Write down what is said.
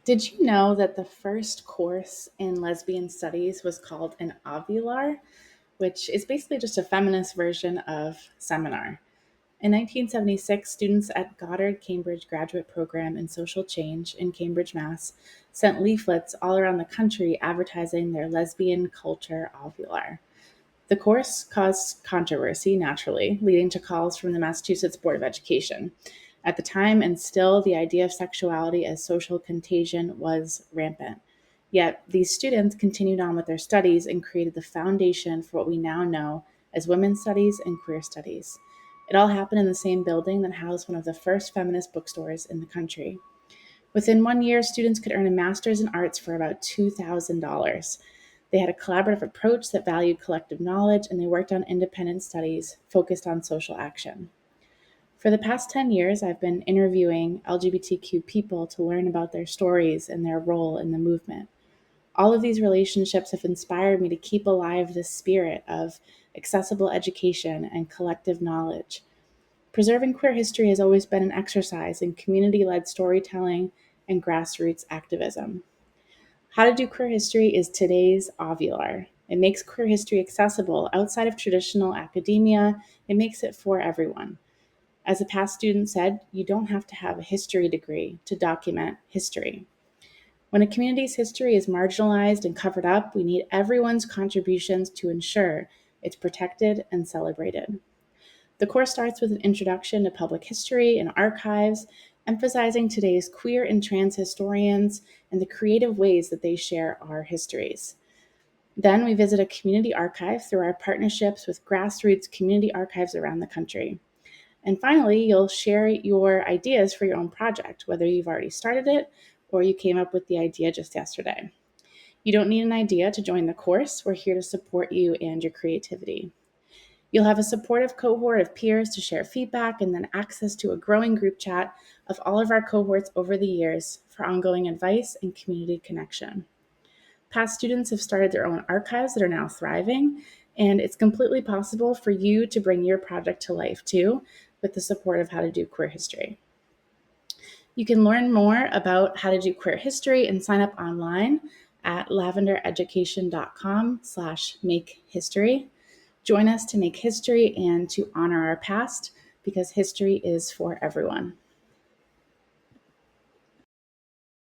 Did you know that the first course in lesbian studies was called an ovular, which is basically just a feminist version of seminar? In 1976, students at Goddard Cambridge Graduate Program in Social Change in Cambridge, Mass. Sent leaflets all around the country advertising their lesbian culture ovular. The course caused controversy, naturally, leading to calls from the Massachusetts Board of Education. At the time, and still, the idea of sexuality as social contagion was rampant. Yet, these students continued on with their studies and created the foundation for what we now know as women's studies and queer studies. It all happened in the same building that housed one of the first feminist bookstores in the country. Within 1 year, students could earn a master's in arts for about $2,000. They had a collaborative approach that valued collective knowledge, and they worked on independent studies focused on social action. For the past 10 years, I've been interviewing LGBTQ people to learn about their stories and their role in the movement. All of these relationships have inspired me to keep alive this spirit of accessible education and collective knowledge. Preserving queer history has always been an exercise in community led storytelling and grassroots activism. How to Do Queer History is today's ovular. It makes queer history accessible outside of traditional academia. It makes it for everyone. As a past student said, you don't have to have a history degree to document history. When a community's history is marginalized and covered up, we need everyone's contributions to ensure it's protected and celebrated. The course starts with an introduction to public history and archives, emphasizing today's queer and trans historians and the creative ways that they share our histories. Then we visit a community archive through our partnerships with grassroots community archives around the country. And finally, you'll share your ideas for your own project, whether you've already started it or you came up with the idea just yesterday. You don't need an idea to join the course. We're here to support you and your creativity. You'll have a supportive cohort of peers to share feedback and then access to a growing group chat of all of our cohorts over the years for ongoing advice and community connection. Past students have started their own archives that are now thriving, and it's completely possible for you to bring your project to life too with the support of How to Do Queer History. You can learn more about How to Do Queer History and sign up online at lavendereducation.com/makehistory. Join us to make history and to honor our past because history is for everyone.